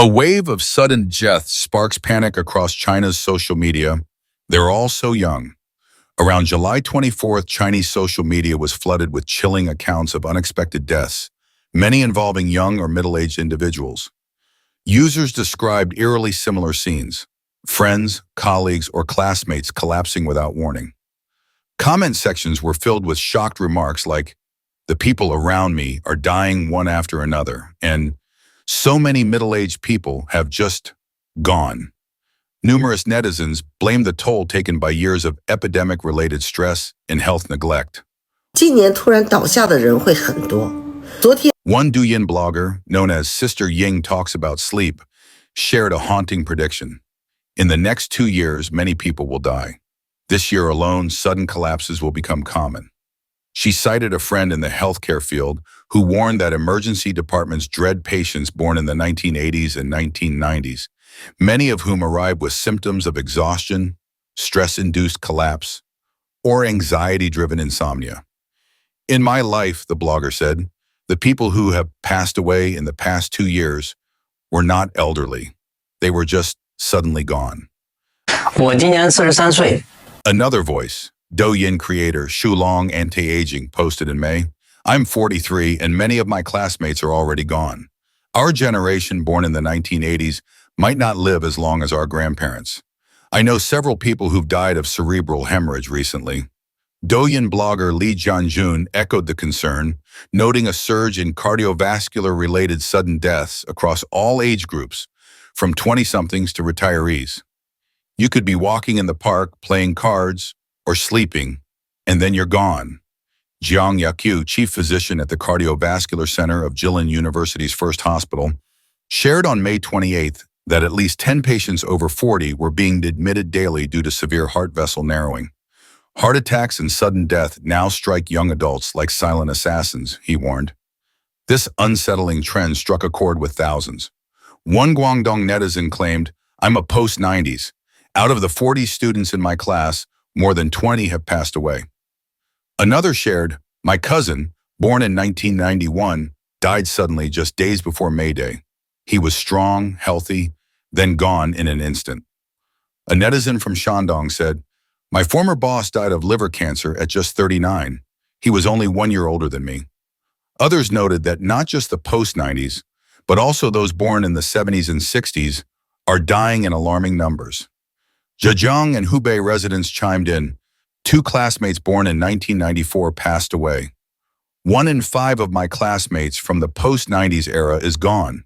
A wave of sudden death sparks panic across China's social media. They're all so young. Around July 24th, Chinese social media was flooded with chilling accounts of unexpected deaths, many involving young or middle-aged individuals. Users described eerily similar scenes: friends, colleagues, or classmates collapsing without warning. Comment sections were filled with shocked remarks like, "The people around me are dying one after another," and "So many middle-aged people have just gone." Numerous netizens blamed the toll taken by years of epidemic-related stress and health neglect. 今年突然倒下的人会很多。昨天 One Douyin blogger, known as Sister Ying Talks About Sleep, shared a haunting prediction. In the next 2 years, many people will die. This year alone, sudden collapses will become common. She cited a friend in the healthcare field who warned that emergency departments dread patients born in the 1980s and 1990s, many of whom arrive with symptoms of exhaustion, stress-induced collapse, or anxiety-driven insomnia. "In my life," the blogger said, "the people who have passed away in the past 2 years were not elderly. They were just suddenly gone." 我今年43岁。 Another voice, Douyin creator Shulong Anti-Aging, posted in May, "I'm 43 and many of my classmates are already gone. Our generation, born in the 1980s, might not live as long as our grandparents. I know several people who've died of cerebral hemorrhage recently." Douyin blogger Li Jianjun echoed the concern, noting a surge in cardiovascular-related sudden deaths across all age groups, from 20-somethings to retirees. "You could be walking in the park, playing cards, or sleeping, and then you're gone." Jiang Yaqiu, chief physician at the Cardiovascular Center of Jilin University's First Hospital, shared on May 28th that at least 10 patients over 40 were being admitted daily due to severe heart vessel narrowing. "Heart attacks and sudden death now strike young adults like silent assassins," he warned. This unsettling trend struck a chord with thousands. One Guangdong netizen claimed, "I'm a post-90s. Out of the 40 students in my class, more than 20 have passed away." Another shared, "My cousin, born in 1991, died suddenly just days before May Day. He was strong, healthy, then gone in an instant." A netizen from Shandong said, "My former boss died of liver cancer at just 39. He was only 1 year older than me." Others noted that not just the post-90s, but also those born in the 70s and 60s are dying in alarming numbers. Zhejiang and Hubei residents chimed in, "2 classmates born in 1994 passed away. 1 in 5 of my classmates from the post-90s era is gone."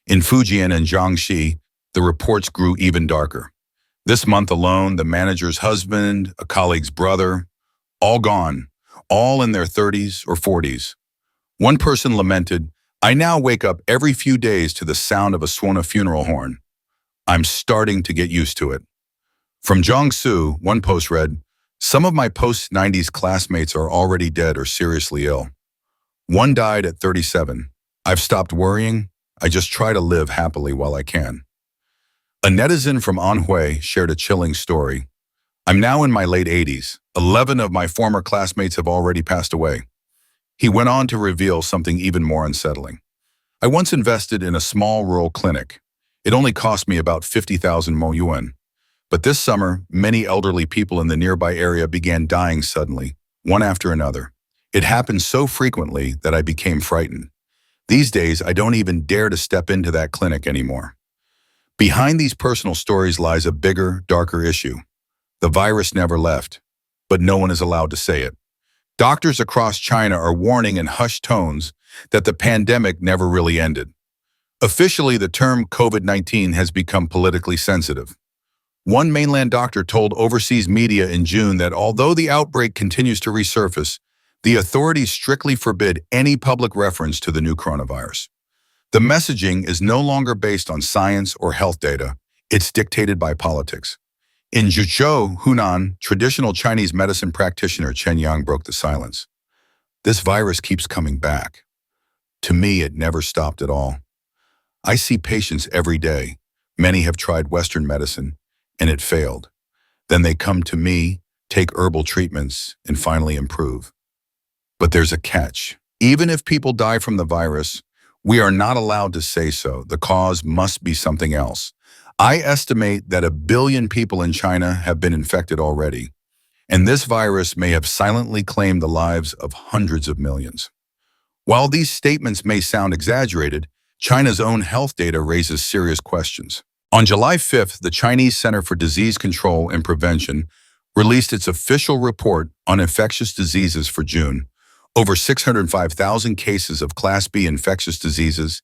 In Fujian and Jiangxi, the reports grew even darker. This month alone, the manager's husband, a colleague's brother, all gone, all in their 30s or 40s. One person lamented, "I now wake up every few days to the sound of a Swana funeral horn. I'm starting to get used to it." From Jiangsu, one post read, "Some of my post-90s classmates are already dead or seriously ill. One died at 37. I've stopped worrying. I just try to live happily while I can." A netizen from Anhui shared a chilling story. "I'm now in my late 80s. 11 of my former classmates have already passed away." He went on to reveal something even more unsettling. "I once invested in a small rural clinic. It only cost me about 50,000 mo yuan. But this summer, many elderly people in the nearby area began dying suddenly, one after another. It happened so frequently that I became frightened. These days, I don't even dare to step into that clinic anymore." Behind these personal stories lies a bigger, darker issue. The virus never left, but no one is allowed to say it. Doctors across China are warning in hushed tones that the pandemic never really ended. Officially, the term COVID-19 has become politically sensitive. One mainland doctor told overseas media in June that although the outbreak continues to resurface, the authorities strictly forbid any public reference to the new coronavirus. The messaging is no longer based on science or health data. It's dictated by politics. In Zhuzhou, Hunan, traditional Chinese medicine practitioner Chen Yang broke the silence. "This virus keeps coming back. To me, it never stopped at all. I see patients every day. Many have tried Western medicine, and it failed. Then they come to me, take herbal treatments, and finally improve. But there's a catch. Even if people die from the virus, We are not allowed to say so. The cause must be something else. I estimate that 1 billion people in China have been infected already, and this virus may have silently claimed the lives of hundreds of millions. While these statements may sound exaggerated, China's own health data raises serious questions. On July 5th, the Chinese Center for Disease Control and Prevention released its official report on infectious diseases for June. Over 605,000 cases of Class B infectious diseases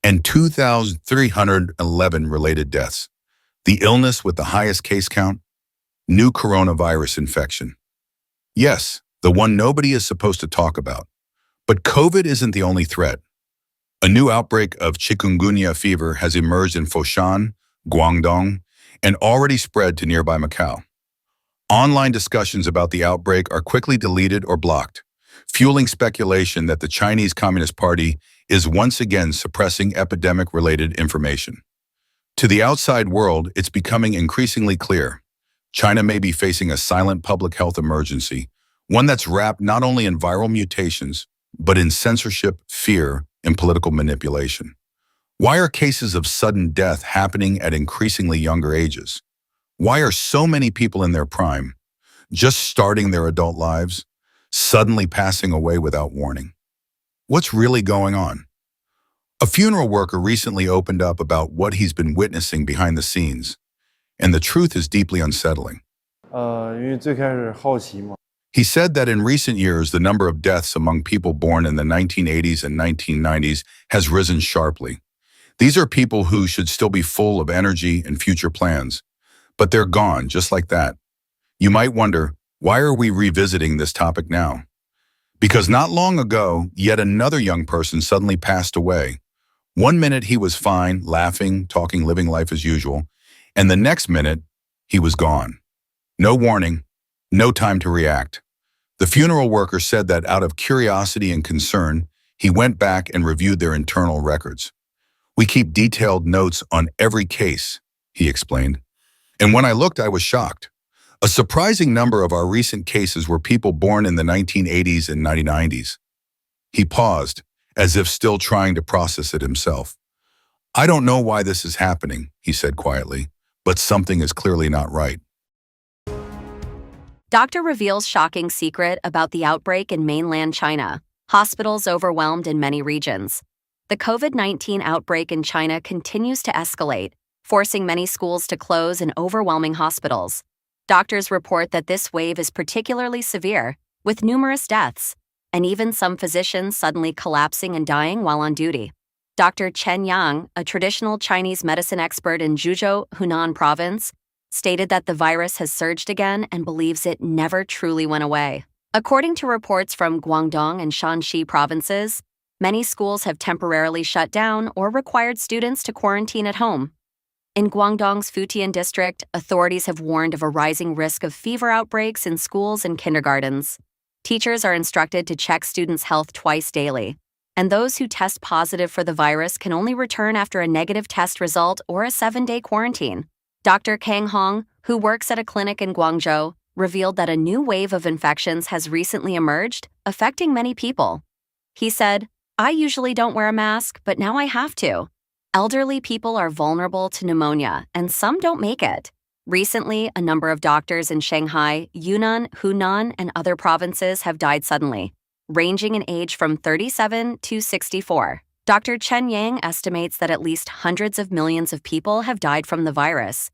and 2,311 related deaths. The illness with the highest case count? New coronavirus infection. Yes, the one nobody is supposed to talk about. But COVID isn't the only threat. A new outbreak of chikungunya fever has emerged in Foshan, Guangdong, and already spread to nearby Macau. Online discussions about the outbreak are quickly deleted or blocked, fueling speculation that the Chinese Communist Party is once again suppressing epidemic-related information. To the outside world, it's becoming increasingly clear. China may be facing a silent public health emergency, one that's wrapped not only in viral mutations, but in censorship, fear, and political manipulation. Why are cases of sudden death happening at increasingly younger ages? Why are so many people in their prime, just starting their adult lives, suddenly passing away without warning? What's really going on? A funeral worker recently opened up about what he's been witnessing behind the scenes, and the truth is deeply unsettling. 因为最开始好奇嘛。 He said that in recent years, the number of deaths among people born in the 1980s and 1990s has risen sharply. These are people who should still be full of energy and future plans, but they're gone just like that. You might wonder, why are we revisiting this topic now? Because not long ago, yet another young person suddenly passed away. One minute he was fine, laughing, talking, living life as usual, and the next minute, he was gone. No warning, no time to react. The funeral worker said that out of curiosity and concern, he went back and reviewed their internal records. We keep detailed notes on every case, he explained. And when I looked, I was shocked. A surprising number of our recent cases were people born in the 1980s and 1990s. He paused, as if still trying to process it himself. I don't know why this is happening, he said quietly, but something is clearly not right. Doctor reveals shocking secret about the outbreak in mainland China. Hospitals overwhelmed in many regions. The COVID-19 outbreak in China continues to escalate, forcing many schools to close and overwhelming hospitals. Doctors report that this wave is particularly severe, with numerous deaths, and even some physicians suddenly collapsing and dying while on duty. Dr. Chen Yang, a traditional Chinese medicine expert in Zhuzhou, Hunan province, stated that the virus has surged again and believes it never truly went away. According to reports from Guangdong and Shanxi provinces, many schools have temporarily shut down or required students to quarantine at home. In Guangdong's Futian district, authorities have warned of a rising risk of fever outbreaks in schools and kindergartens. Teachers are instructed to check students' health twice daily, and those who test positive for the virus can only return after a negative test result or a 7-day quarantine. Dr. Kang Hong, who works at a clinic in Guangzhou, revealed that a new wave of infections has recently emerged, affecting many people. He said, "I usually don't wear a mask, but now I have to. Elderly people are vulnerable to pneumonia, and some don't make it." Recently, a number of doctors in Shanghai, Yunnan, Hunan, and other provinces have died suddenly, ranging in age from 37 to 64. Dr. Chen Yang estimates that at least hundreds of millions of people have died from the virus.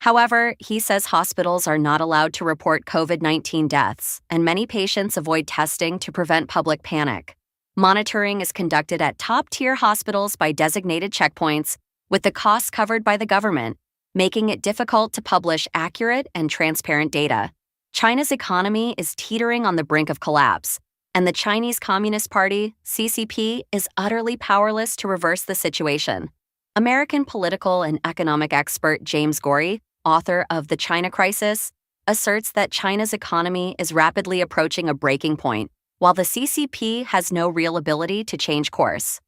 However, he says hospitals are not allowed to report COVID-19 deaths, and many patients avoid testing to prevent public panic. Monitoring is conducted at top-tier hospitals by designated checkpoints, with the costs covered by the government, making it difficult to publish accurate and transparent data. China's economy is teetering on the brink of collapse, and the Chinese Communist Party, CCP, is utterly powerless to reverse the situation. American political and economic expert James Gorey, author of The China Crisis, asserts that China's economy is rapidly approaching a breaking point, while the CCP has no real ability to change course.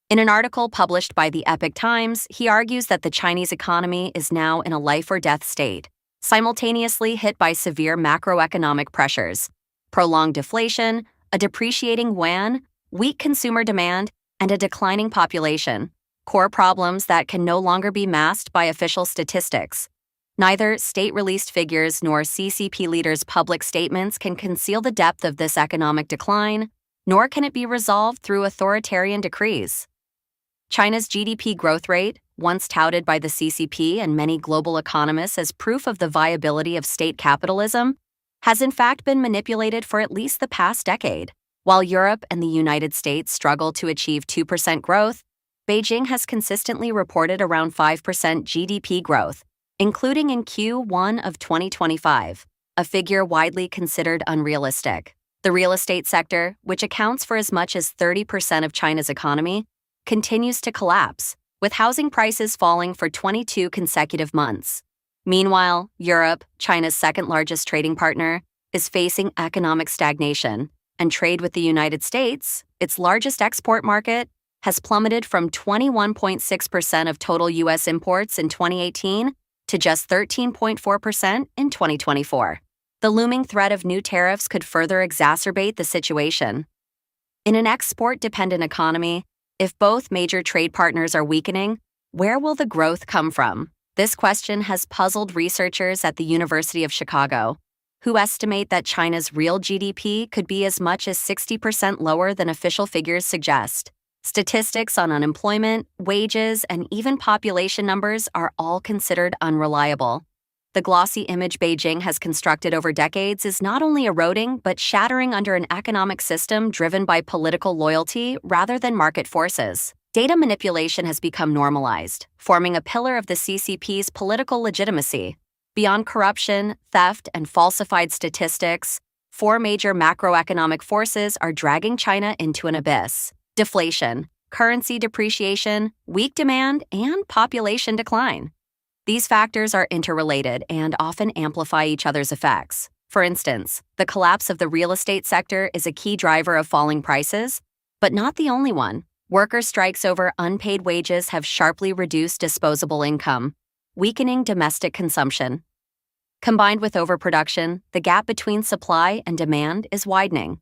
In an article published by the Epoch Times, he argues that the Chinese economy is now in a life-or-death state, simultaneously hit by severe macroeconomic pressures, prolonged deflation, a depreciating yuan, weak consumer demand, and a declining population, core problems that can no longer be masked by official statistics. Neither state-released figures nor CCP leaders' public statements can conceal the depth of this economic decline, nor can it be resolved through authoritarian decrees. China's GDP growth rate, once touted by the CCP and many global economists as proof of the viability of state capitalism, has in fact been manipulated for at least the past decade. While Europe and the United States struggle to achieve 2% growth, Beijing has consistently reported around 5% GDP growth, including in Q1 of 2025, a figure widely considered unrealistic. The real estate sector, which accounts for as much as 30% of China's economy, continues to collapse, with housing prices falling for 22 consecutive months. Meanwhile, Europe, China's second-largest trading partner, is facing economic stagnation, and trade with the United States, its largest export market, has plummeted from 21.6% of total U.S. imports in 2018 to just 13.4% in 2024. The looming threat of new tariffs could further exacerbate the situation. In an export-dependent economy, if both major trade partners are weakening, where will the growth come from? This question has puzzled researchers at the University of Chicago, who estimate that China's real GDP could be as much as 60% lower than official figures suggest. Statistics on unemployment, wages, and even population numbers are all considered unreliable. The glossy image Beijing has constructed over decades is not only eroding but shattering under an economic system driven by political loyalty rather than market forces. Data manipulation has become normalized, forming a pillar of the CCP's political legitimacy. Beyond corruption, theft, and falsified statistics, four major macroeconomic forces are dragging China into an abyss: deflation, currency depreciation, weak demand, and population decline. These factors are interrelated and often amplify each other's effects. For instance, the collapse of the real estate sector is a key driver of falling prices, but not the only one. Worker strikes over unpaid wages have sharply reduced disposable income, weakening domestic consumption. Combined with overproduction, the gap between supply and demand is widening.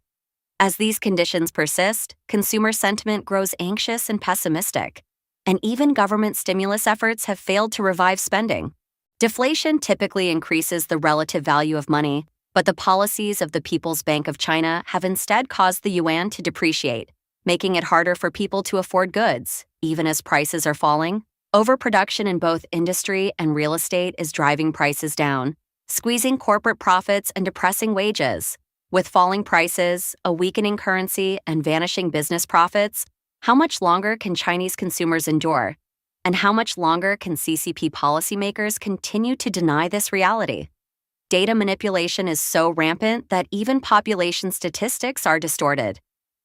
As these conditions persist, consumer sentiment grows anxious and pessimistic, and even government stimulus efforts have failed to revive spending. Deflation typically increases the relative value of money, but the policies of the People's Bank of China have instead caused the yuan to depreciate, making it harder for people to afford goods, even as prices are falling. Overproduction in both industry and real estate is driving prices down, squeezing corporate profits and depressing wages. With falling prices, a weakening currency, and vanishing business profits, how much longer can Chinese consumers endure? And how much longer can CCP policymakers continue to deny this reality? Data manipulation is so rampant that even population statistics are distorted.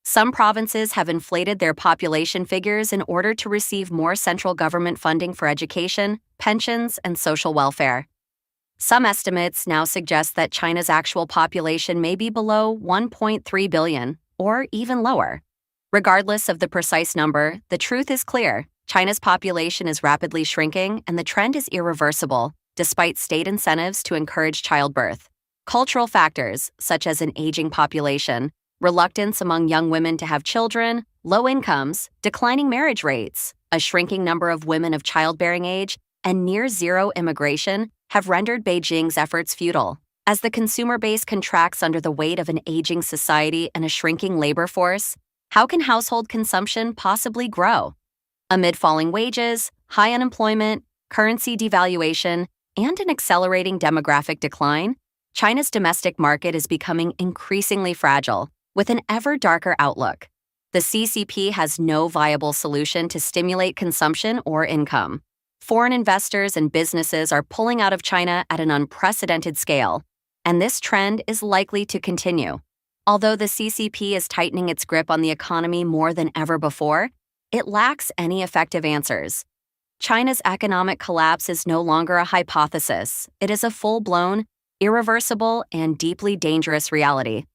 Some provinces have inflated their population figures in order to receive more central government funding for education, pensions, and social welfare. Some estimates now suggest that China's actual population may be below 1.3 billion, or even lower. Regardless of the precise number, the truth is clear. China's population is rapidly shrinking, and the trend is irreversible, despite state incentives to encourage childbirth. Cultural factors, such as an aging population, reluctance among young women to have children, low incomes, declining marriage rates, a shrinking number of women of childbearing age, and near-zero immigration have rendered Beijing's efforts futile. As the consumer base contracts under the weight of an aging society and a shrinking labor force, how can household consumption possibly grow? Amid falling wages, high unemployment, currency devaluation, and an accelerating demographic decline, China's domestic market is becoming increasingly fragile, with an ever darker outlook. The CCP has no viable solution to stimulate consumption or income. Foreign investors and businesses are pulling out of China at an unprecedented scale, and this trend is likely to continue. Although the CCP is tightening its grip on the economy more than ever before, it lacks any effective answers. China's economic collapse is no longer a hypothesis. It is a full-blown, irreversible, and deeply dangerous reality.